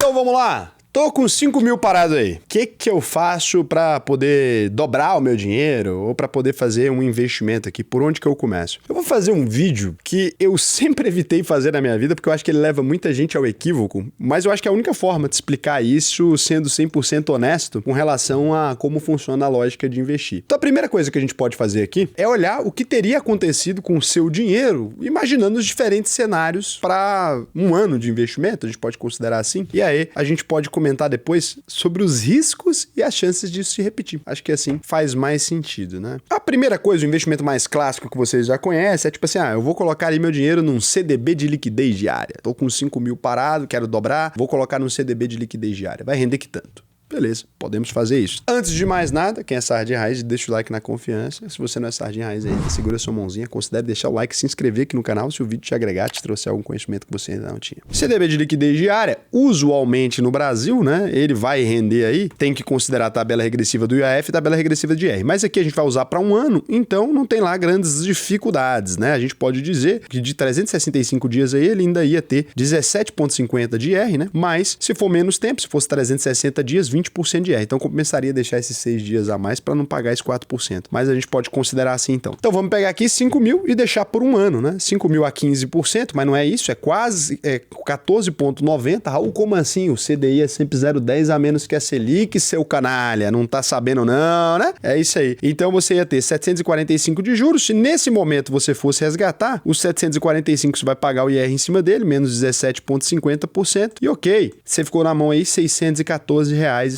Então vamos lá. Tô com 5 mil parado aí. O que eu faço pra poder dobrar o meu dinheiro ou pra poder fazer um investimento aqui? Por onde que eu começo? Eu vou fazer um vídeo que eu sempre evitei fazer na minha vida porque eu acho que ele leva muita gente ao equívoco, mas eu acho que é a única forma de explicar isso sendo 100% honesto com relação a como funciona a lógica de investir. Então a primeira coisa que a gente pode fazer aqui é olhar o que teria acontecido com o seu dinheiro, imaginando os diferentes cenários para um ano de investimento, a gente pode considerar assim, e aí a gente pode comentar depois sobre os riscos e as chances disso se repetir. Acho que assim faz mais sentido, né? A primeira coisa, o investimento mais clássico que vocês já conhecem é tipo assim, eu vou colocar ali meu dinheiro num CDB de liquidez diária. Tô com 5 mil parado, quero dobrar, vou colocar num CDB de liquidez diária. Vai render que tanto? Beleza, podemos fazer isso. Antes de mais nada, quem é Sardinha Raiz, deixa o like na confiança. Se você não é Sardinha Raiz ainda, segura sua mãozinha, considere deixar o like, se inscrever aqui no canal se o vídeo te agregar, te trouxer algum conhecimento que você ainda não tinha. CDB de liquidez diária, usualmente no Brasil, né, ele vai render aí, tem que considerar a tabela regressiva do IAF e tabela regressiva de IR. Mas aqui a gente vai usar para um ano, então não tem lá grandes dificuldades, né? A gente pode dizer que de 365 dias aí ele ainda ia ter 17,50 de IR, né? Mas se for menos tempo, se fosse 360 dias, 20% de IR. Então compensaria deixar esses 6 dias a mais para não pagar esse 4%. Mas a gente pode considerar assim então. Então vamos pegar aqui 5 mil e deixar por um ano, né? 5 mil a 15%, mas não é isso, é quase 14,90. Raul, como assim? O CDI é sempre 0,10 a menos que a Selic, seu canalha. Não tá sabendo não, né? É isso aí. Então você ia ter 745 de juros. Se nesse momento você fosse resgatar, os 745 você vai pagar o IR em cima dele, menos 17,50%. E ok, você ficou na mão aí R$614,62.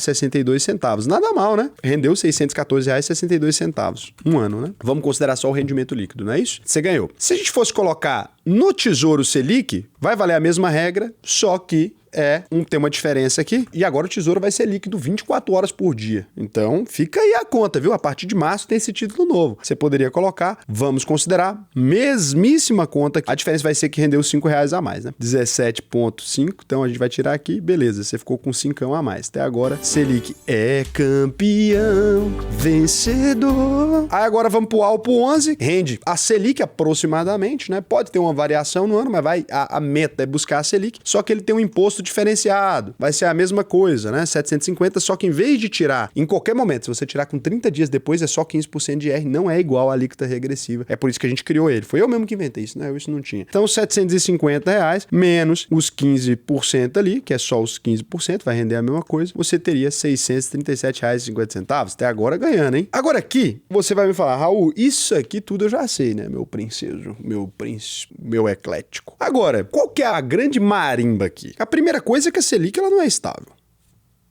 Nada mal, né? Rendeu R$614,62. Um ano, né? Vamos considerar só o rendimento líquido, não é isso? Você ganhou. Se a gente fosse colocar no Tesouro Selic, vai valer a mesma regra, só que tem uma diferença aqui, e agora o Tesouro vai ser líquido 24 horas por dia. Então, fica aí a conta, viu? A partir de março tem esse título novo. Você poderia colocar, vamos considerar, mesmíssima conta, a diferença vai ser que rendeu R$5 a mais, né? 17,5, então a gente vai tirar aqui, beleza, você ficou com 5 a mais. Até agora, Selic é campeão, vencedor. Aí agora vamos pro Alpo 11, rende a Selic aproximadamente, né? Pode ter uma variação no ano, mas a meta é buscar a Selic, só que ele tem um imposto diferenciado. Vai ser a mesma coisa, né? 750, só que em vez de tirar em qualquer momento, se você tirar com 30 dias depois, é só 15% de IR, não é igual à alíquota regressiva. É por isso que a gente criou ele. Foi eu mesmo que inventei isso, né? Isso não tinha. Então, R$750 menos os 15% ali, que é só os 15%, vai render a mesma coisa, você teria R$637,50. Até agora ganhando, hein? Agora aqui, você vai me falar, Raul, isso aqui tudo eu já sei, né? Meu princeso, meu príncipe, meu eclético. Agora, qual que é a grande marimba aqui? A primeira coisa é que a Selic ela não é estável.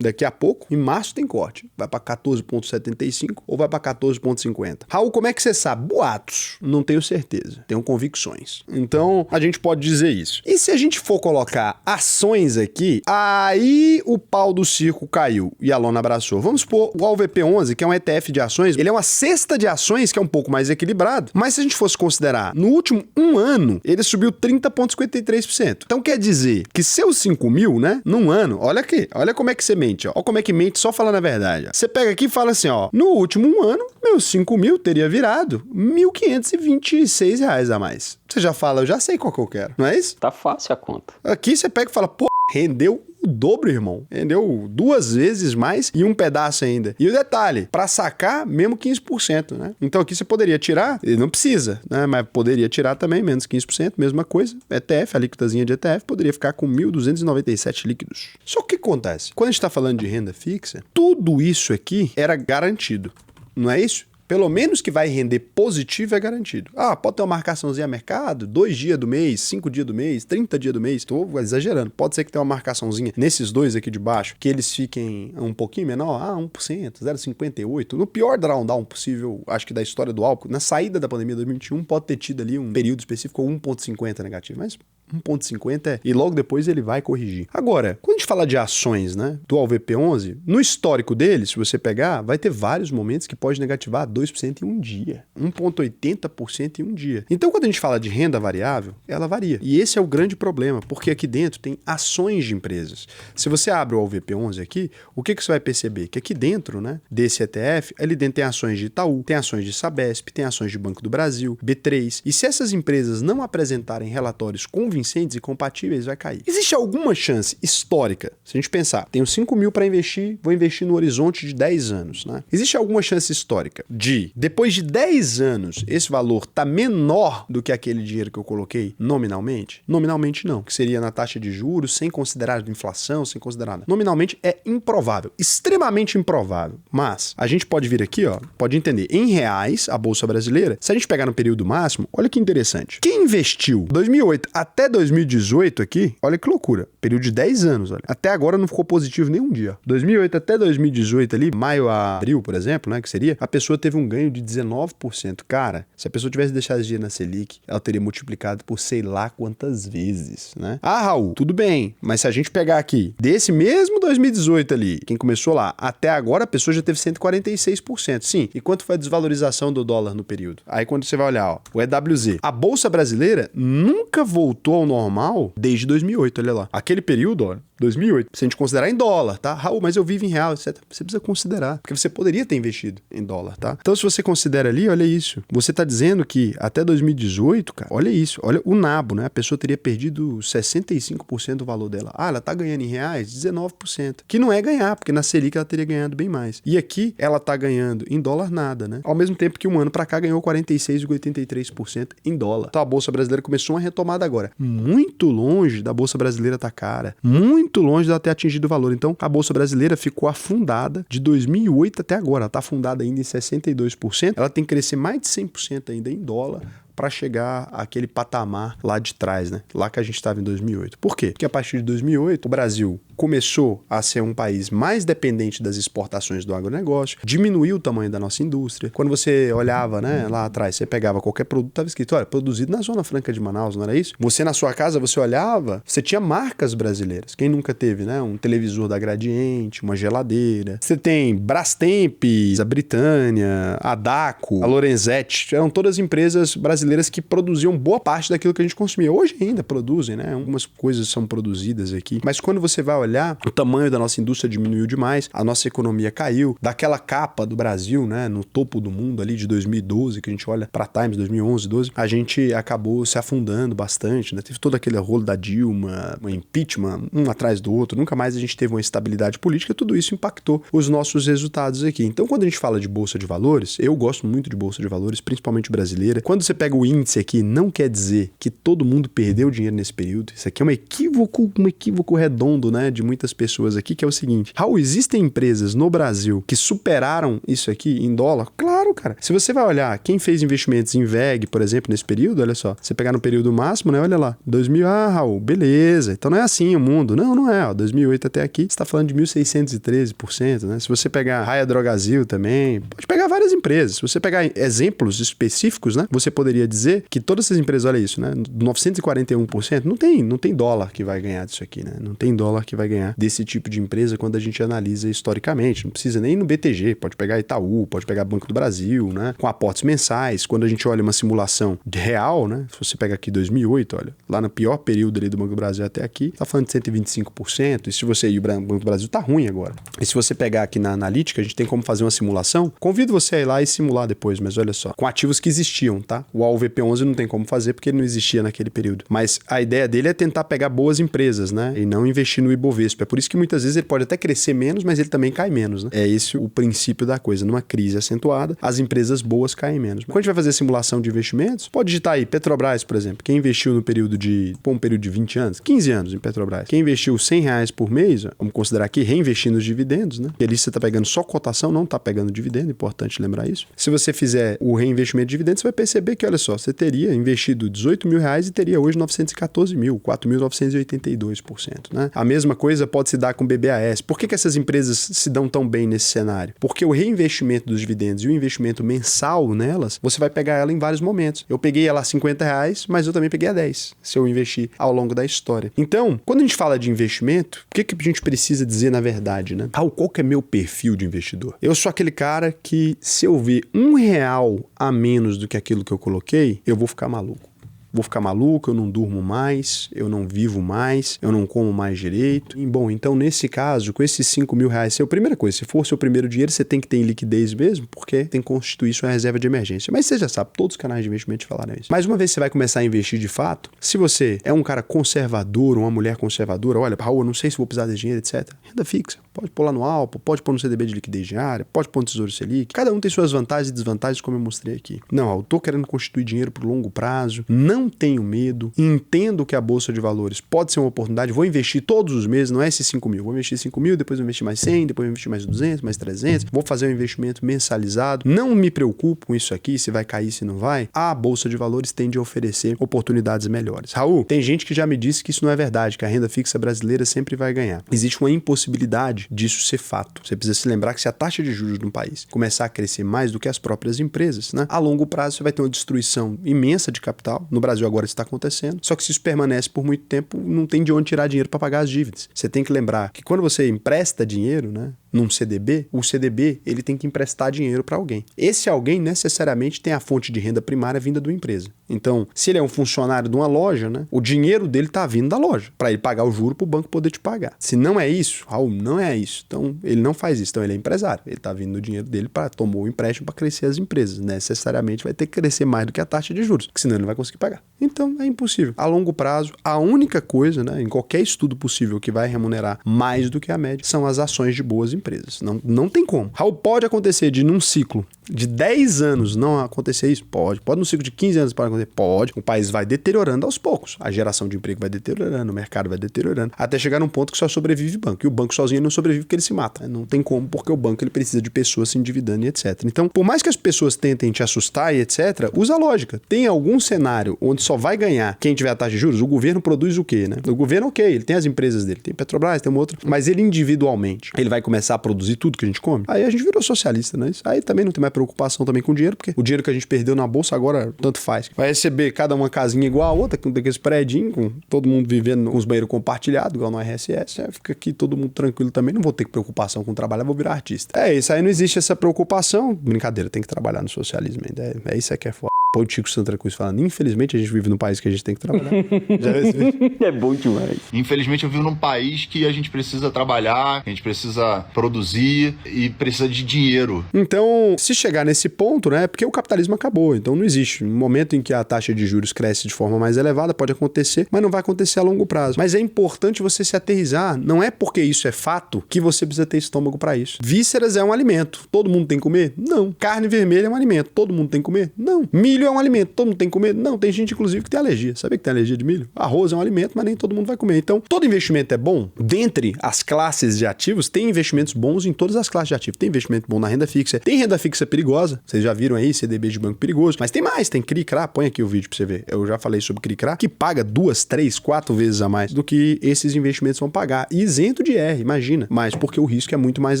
Daqui a pouco, em março, tem corte. Vai para 14,75 ou vai para 14,50. Raul, como é que você sabe? Boatos. Não tenho certeza. Tenho convicções. Então, a gente pode dizer isso. E se a gente for colocar ações aqui, aí o pau do circo caiu e a lona abraçou. Vamos supor o ALVP11, que é um ETF de ações. Ele é uma cesta de ações que é um pouco mais equilibrado. Mas se a gente fosse considerar, no último um ano, ele subiu 30,53%. Então, quer dizer que seus 5 mil, né, num ano, olha aqui, olha como é que você mente. Olha como é que mente só falando a verdade. Você pega aqui e fala assim, no último um ano, meus 5 mil teria virado R$1.526 a mais. Você já fala, eu já sei qual que eu quero, não é isso? Tá fácil a conta. Aqui você pega e fala, rendeu o dobro, irmão. Rendeu 2 vezes mais e um pedaço ainda. E o detalhe, para sacar, mesmo 15%, né? Então aqui você poderia tirar, não precisa, né? Mas poderia tirar também, menos 15%, mesma coisa. ETF, a líquidazinha de ETF, poderia ficar com 1.297 líquidos. Só que o que acontece? Quando a gente está falando de renda fixa, tudo isso aqui era garantido. Não é isso? Pelo menos que vai render positivo é garantido. Pode ter uma marcaçãozinha a mercado, 2 dias do mês, 5 dias do mês, 30 dias do mês. Tô exagerando. Pode ser que tenha uma marcaçãozinha nesses dois aqui de baixo, que eles fiquem um pouquinho menor, 1%, 0,58%. No pior drawdown possível, acho que da história do álcool, na saída da pandemia de 2021, pode ter tido ali um período específico com 1,50 negativo, mas 1,50 e logo depois ele vai corrigir. Agora, quando a gente fala de ações, né, do ALVP11, no histórico dele, se você pegar, vai ter vários momentos que pode negativar 2% em um dia, 1,80% em um dia. Então, quando a gente fala de renda variável, ela varia. E esse é o grande problema, porque aqui dentro tem ações de empresas. Se você abre o ALVP11 aqui, o que você vai perceber? Que aqui dentro, né, desse ETF, ali dentro tem ações de Itaú, tem ações de Sabesp, tem ações de Banco do Brasil, B3. E se essas empresas não apresentarem relatórios convincentes convincentes e compatíveis, vai cair. Existe alguma chance histórica, se a gente pensar, tenho 5 mil para investir, vou investir no horizonte de 10 anos, né? Existe alguma chance histórica de, depois de 10 anos, esse valor tá menor do que aquele dinheiro que eu coloquei nominalmente? Nominalmente não, que seria na taxa de juros, sem considerar inflação, sem considerar nada. Nominalmente é improvável, extremamente improvável. Mas a gente pode vir aqui, ó, pode entender, em reais, a Bolsa Brasileira, se a gente pegar no período máximo, olha que interessante. Quem investiu 2008 até 2018 aqui, olha que loucura, período de 10 anos, olha. Até agora não ficou positivo nenhum dia. 2008 até 2018 ali, maio a abril, por exemplo, né, que seria, a pessoa teve um ganho de 19%. Cara, se a pessoa tivesse deixado esse dinheiro na Selic, ela teria multiplicado por sei lá quantas vezes, né? Ah, Raul, tudo bem, mas se a gente pegar aqui, desse mesmo 2018 ali, quem começou lá, até agora a pessoa já teve 146%. Sim, e quanto foi a desvalorização do dólar no período? Aí quando você vai olhar, ó, o EWZ, a Bolsa Brasileira nunca voltou ao normal desde 2008, olha lá. Aquele período, ó, 2008, se a gente considerar em dólar, tá? Raul, mas eu vivo em real, etc. Você precisa considerar, porque você poderia ter investido em dólar, tá? Então, se você considera ali, olha isso. Você tá dizendo que até 2018, cara, olha isso, olha o nabo, né? A pessoa teria perdido 65% do valor dela. Ah, ela tá ganhando em reais 19%. Que não é ganhar, porque na Selic ela teria ganhado bem mais. E aqui ela tá ganhando em dólar nada, né? Ao mesmo tempo que um ano pra cá ganhou 46,83% em dólar. Então a Bolsa Brasileira começou uma retomada agora. Muito longe da Bolsa Brasileira tá cara. Muito longe dela ter atingido o valor. Então, a Bolsa Brasileira ficou afundada de 2008 até agora. Ela está afundada ainda em 62%. Ela tem que crescer mais de 100% ainda em dólar para chegar àquele patamar lá de trás, né? Lá que a gente estava em 2008. Por quê? Porque a partir de 2008, o Brasil começou a ser um país mais dependente das exportações do agronegócio, diminuiu o tamanho da nossa indústria. Quando você olhava, né, lá atrás, você pegava qualquer produto, estava escrito, olha, produzido na Zona Franca de Manaus, não era isso? Você na sua casa, você olhava, você tinha marcas brasileiras. Quem nunca teve, né? Um televisor da Gradiente, uma geladeira. Você tem Brastemp, a Britânia, a Daco, a Lorenzetti, eram todas empresas brasileiras que produziam boa parte daquilo que a gente consumia. Hoje ainda produzem, né? Algumas coisas são produzidas aqui. Mas quando você vai olhar, o tamanho da nossa indústria diminuiu demais, a nossa economia caiu. Daquela capa do Brasil, né? No topo do mundo ali de 2012, que a gente olha para Times 2011, 12, a gente acabou se afundando bastante, né? Teve todo aquele rolo da Dilma, um impeachment, um atrás do outro. Nunca mais a gente teve uma estabilidade política. Tudo isso impactou os nossos resultados aqui. Então, quando a gente fala de Bolsa de Valores, eu gosto muito de Bolsa de Valores, principalmente brasileira. Quando você pega o índice aqui, não quer dizer que todo mundo perdeu dinheiro nesse período. Isso aqui é um equívoco redondo, né, de muitas pessoas aqui, que é o seguinte: Raul, existem empresas no Brasil que superaram isso aqui em dólar? Claro, cara. Se você vai olhar quem fez investimentos em VEG, por exemplo, nesse período, olha só, você pegar no período máximo, né, olha lá, 2000, Raul, beleza, então não é assim o mundo. Não é, ó, 2008 até aqui, você tá falando de 1.613%, né? Se você pegar Raia Drogasil também, pode pegar várias empresas. Se você pegar exemplos específicos, né, você poderia dizer que todas essas empresas, olha isso, né? 941%, não tem dólar que vai ganhar disso aqui, né? Não tem dólar que vai ganhar desse tipo de empresa quando a gente analisa historicamente. Não precisa nem no BTG, pode pegar Itaú, pode pegar Banco do Brasil, né? Com aportes mensais. Quando a gente olha uma simulação de real, né? Se você pega aqui 2008, olha, lá no pior período ali do Banco do Brasil até aqui, tá falando de 125%. E se você ir o Banco do Brasil, tá ruim agora. E se você pegar aqui na analítica, a gente tem como fazer uma simulação. Convido você a ir lá e simular depois, mas olha só, com ativos que existiam, tá? O AUVP11 não tem como fazer porque ele não existia naquele período. Mas a ideia dele é tentar pegar boas empresas, né? E não investir no Ibovespa. É por isso que muitas vezes ele pode até crescer menos, mas ele também cai menos, né? É esse o princípio da coisa. Numa crise acentuada, as empresas boas caem menos. Quando a gente vai fazer simulação de investimentos, pode digitar aí Petrobras, por exemplo. Quem investiu no período de, um período de 20 anos, 15 anos em Petrobras. Quem investiu R$100 por mês, ó, vamos considerar aqui reinvestindo os dividendos, né? E ali você tá pegando só cotação, não tá pegando dividendo, importante lembrar isso. Se você fizer o reinvestimento de dividendos, você vai perceber que, olha só, você teria investido R$18 mil e teria hoje 914 mil, 4.982%, né? A mesma coisa pode se dar com BBAS. Por que essas empresas se dão tão bem nesse cenário? Porque o reinvestimento dos dividendos e o investimento mensal nelas, você vai pegar ela em vários momentos. Eu peguei ela a R$50, mas eu também peguei a 10, se eu investir ao longo da história. Então, quando a gente fala de investimento, o que a gente precisa dizer na verdade, né? Qual que é meu perfil de investidor? Eu sou aquele cara que, se eu ver R$1 a menos do que aquilo que eu coloquei, eu vou ficar maluco. vou ficar maluco, eu não durmo mais, eu não vivo mais, eu não como mais direito. E, bom, então nesse caso, com esses 5 mil reais, primeira coisa, se for seu primeiro dinheiro, você tem que ter em liquidez mesmo, porque tem que constituir sua reserva de emergência. Mas você já sabe, todos os canais de investimento falaram isso. Mas uma vez que você vai começar a investir de fato, se você é um cara conservador, uma mulher conservadora, olha, Raul, eu não sei se vou precisar desse dinheiro, etc. Renda fixa. Pode pôr lá no Alpo, pode pôr no CDB de liquidez diária, pode pôr no Tesouro Selic. Cada um tem suas vantagens e desvantagens, como eu mostrei aqui. Não, eu tô querendo constituir dinheiro pro longo prazo, não tenho medo, entendo que a Bolsa de Valores pode ser uma oportunidade, vou investir todos os meses, não é esses 5 mil, vou investir 5 mil, depois vou investir mais 100, depois vou investir mais 200, mais 300, vou fazer um investimento mensalizado, não me preocupo com isso aqui, se vai cair, se não vai. A Bolsa de Valores tende a oferecer oportunidades melhores. Raul, tem gente que já me disse que isso não é verdade, que a renda fixa brasileira sempre vai ganhar. Existe uma impossibilidade disso ser fato. Você precisa se lembrar que se a taxa de juros no país começar a crescer mais do que as próprias empresas, né, a longo prazo você vai ter uma destruição imensa de capital. No Brasil agora isso está acontecendo. Só que se isso permanece por muito tempo, não tem de onde tirar dinheiro para pagar as dívidas. Você tem que lembrar que quando você empresta dinheiro, né, num CDB, o CDB ele tem que emprestar dinheiro para alguém. Esse alguém necessariamente tem a fonte de renda primária vinda da empresa. Então, se ele é um funcionário de uma loja, né, o dinheiro dele está vindo da loja, para ele pagar o juro para o banco poder te pagar. Se não é isso, Raul, não é isso. Então, ele não faz isso. Então, ele é empresário. Ele está vindo do dinheiro dele para tomar o empréstimo para crescer as empresas. Necessariamente vai ter que crescer mais do que a taxa de juros, porque senão ele não vai conseguir pagar. Então, é impossível. A longo prazo, a única coisa, né, em qualquer estudo possível que vai remunerar mais do que a média, são as ações de boas empresas. Não tem como. Raul, pode acontecer de num ciclo de 10 anos não acontecer isso? Pode. Pode num ciclo de 15 anos pode acontecer? Pode. O país vai deteriorando aos poucos. A geração de emprego vai deteriorando, o mercado vai deteriorando, até chegar num ponto que só sobrevive o banco. E o banco sozinho não sobrevive porque ele se mata. Não tem como, porque o banco ele precisa de pessoas se endividando e etc. Então, por mais que as pessoas tentem te assustar e etc., usa a lógica. Tem algum cenário onde só vai ganhar quem tiver a taxa de juros? O governo produz o quê, né? O governo, ok, ele tem as empresas dele, tem Petrobras, tem uma outra, mas ele individualmente, ele vai começar a produzir tudo que a gente come? Aí a gente virou socialista, né? Aí também não tem mais preocupação também com o dinheiro, porque o dinheiro que a gente perdeu na bolsa agora, tanto faz. Vai receber cada uma casinha igual a outra, com aqueles prédios, com todo mundo vivendo com os banheiros compartilhados, igual no RSS, fica aqui todo mundo tranquilo também, não vou ter preocupação com o trabalho, vou virar artista. É isso, aí não existe essa preocupação. Brincadeira, tem que trabalhar no socialismo ainda. É isso que é foda. Pô, o Chico Santa Cruz falando, infelizmente a gente vive num país que a gente tem que trabalhar. Já É bom demais. Infelizmente eu vivo num país que a gente precisa trabalhar, a gente precisa produzir e precisa de dinheiro. Então, se chegar nesse ponto, né, é porque o capitalismo acabou, então não existe. No momento em que a taxa de juros cresce de forma mais elevada, pode acontecer, mas não vai acontecer a longo prazo. Mas é importante você se aterrissar, não é porque isso é fato que você precisa ter estômago para isso. Vísceras é um alimento, todo mundo tem que comer? Não. Carne vermelha é um alimento, todo mundo tem que comer? Não. Milho é um alimento, todo mundo tem que comer? Não, tem gente inclusive que tem alergia. Sabia que tem alergia de milho? Arroz é um alimento, mas nem todo mundo vai comer. Então, todo investimento é bom. Dentre as classes de ativos, tem investimentos bons em todas as classes de ativos. Tem investimento bom na renda fixa. Tem renda fixa perigosa. Vocês já viram aí, CDB de banco perigoso. Mas tem mais, tem CRI-CRA. Põe aqui o vídeo pra você ver. Eu já falei sobre CRI-CRA, que paga 2, 3, 4 vezes a mais do que esses investimentos vão pagar. E isento de R, imagina. Mas porque o risco é muito mais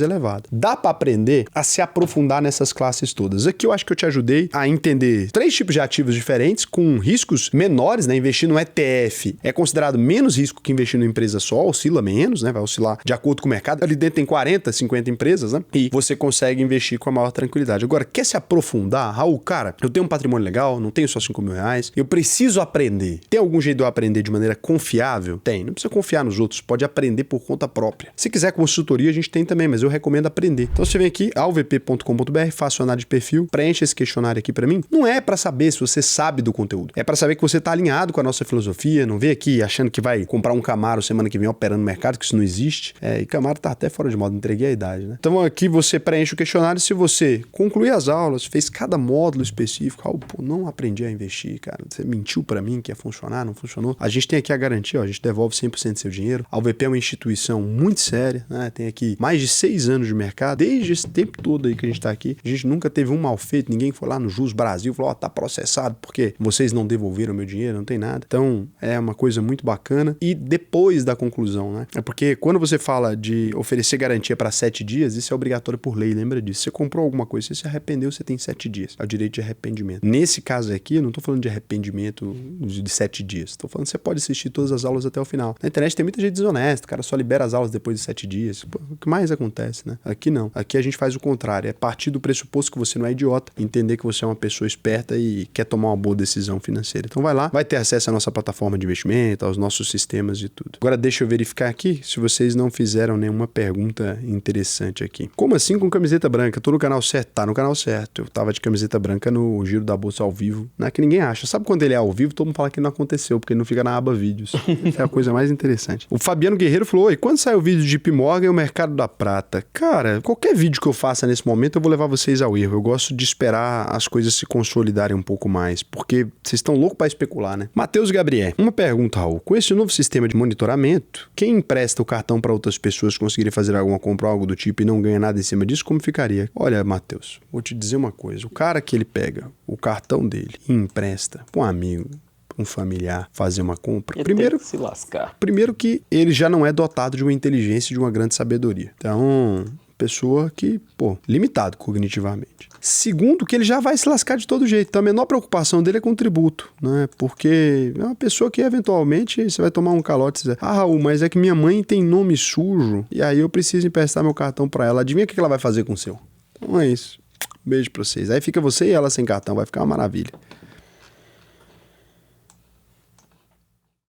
elevado. Dá pra aprender a se aprofundar nessas classes todas. Aqui eu acho que eu te ajudei a entender 3 tipos de ativos diferentes com riscos menores, né? Investir no ETF é considerado menos risco que investir numa empresa só, oscila menos, né? Vai oscilar de acordo com o mercado. Ali dentro tem 40, 50 empresas, né? E você consegue investir com a maior tranquilidade. Agora, quer se aprofundar? Raul, cara, eu tenho um patrimônio legal, não tenho só 5 mil reais, eu preciso aprender. Tem algum jeito de eu aprender de maneira confiável? Tem. Não precisa confiar nos outros, pode aprender por conta própria. Se quiser consultoria, a gente tem também, mas eu recomendo aprender. Então você vem aqui, alvp.com.br, faça análise de perfil, preenche esse questionário aqui pra mim. Não é pra saber se você sabe do conteúdo. É pra saber que você tá alinhado com a nossa filosofia, não vem aqui achando que vai comprar um Camaro semana que vem operando no mercado, que isso não existe. E Camaro tá até fora de moda, entreguei a idade, né? Então aqui você preenche o questionário, se você concluir as aulas, fez cada módulo específico, pô, não aprendi a investir, cara, você mentiu pra mim que ia funcionar, não funcionou. A gente tem aqui a garantia, ó, a gente devolve 100% do seu dinheiro. A UVP é uma instituição muito séria, né? Tem aqui mais de 6 anos de mercado, desde esse tempo todo aí que a gente tá aqui, a gente nunca teve um mal feito, ninguém foi lá no Jus Brasil e falou, tá processado porque vocês não devolveram meu dinheiro, não tem nada. Então, é uma coisa muito bacana. E depois da conclusão, né? É porque quando você fala de oferecer garantia para 7 dias, isso é obrigatório por lei, lembra disso. Você comprou alguma coisa, você se arrependeu, você tem 7 dias. É o direito de arrependimento. Nesse caso aqui, eu não tô falando de arrependimento de 7 dias. Tô falando que você pode assistir todas as aulas até o final. Na internet tem muita gente desonesta, o cara só libera as aulas depois de 7 dias. Pô, o que mais acontece, né? Aqui não. Aqui a gente faz o contrário. É partir do pressuposto que você não é idiota, entender que você é uma pessoa esperta e quer tomar uma boa decisão financeira. Então vai lá, vai ter acesso à nossa plataforma de investimento, aos nossos sistemas e tudo. Agora deixa eu verificar aqui se vocês não fizeram nenhuma pergunta interessante aqui. Como assim com camiseta branca? Tô no canal certo? Tá no canal certo. Eu tava de camiseta branca no Giro da Bolsa ao vivo. Não é que ninguém acha. Sabe quando ele é ao vivo, todo mundo fala que não aconteceu, porque ele não fica na aba vídeos. É a coisa mais interessante. O Fabiano Guerreiro falou: oi, quando sai o vídeo de JP Morgan e o mercado da prata? Cara, qualquer vídeo que eu faça nesse momento, eu vou levar vocês ao erro. Eu gosto de esperar as coisas se consolidarem um pouco mais, porque vocês estão loucos para especular, né? Matheus Gabriel, uma pergunta, Raul. Com esse novo sistema de monitoramento, quem empresta o cartão para outras pessoas conseguirem fazer alguma compra ou algo do tipo e não ganha nada em cima disso, como ficaria? Olha, Matheus, vou te dizer uma coisa. O cara que ele pega o cartão dele e empresta para um amigo, um familiar, fazer uma compra, primeiro se lascar. Primeiro que ele já não é dotado de uma inteligência e de uma grande sabedoria. Então, pessoa que, limitado cognitivamente. Segundo, que ele já vai se lascar de todo jeito. Então, a menor preocupação dele é com o tributo, né? Porque é uma pessoa que, eventualmente, você vai tomar um calote e dizer: ah, Raul, mas é que minha mãe tem nome sujo e aí eu preciso emprestar meu cartão para ela. Adivinha o que ela vai fazer com o seu? Então é isso. Beijo pra vocês. Aí fica você e ela sem cartão, vai ficar uma maravilha.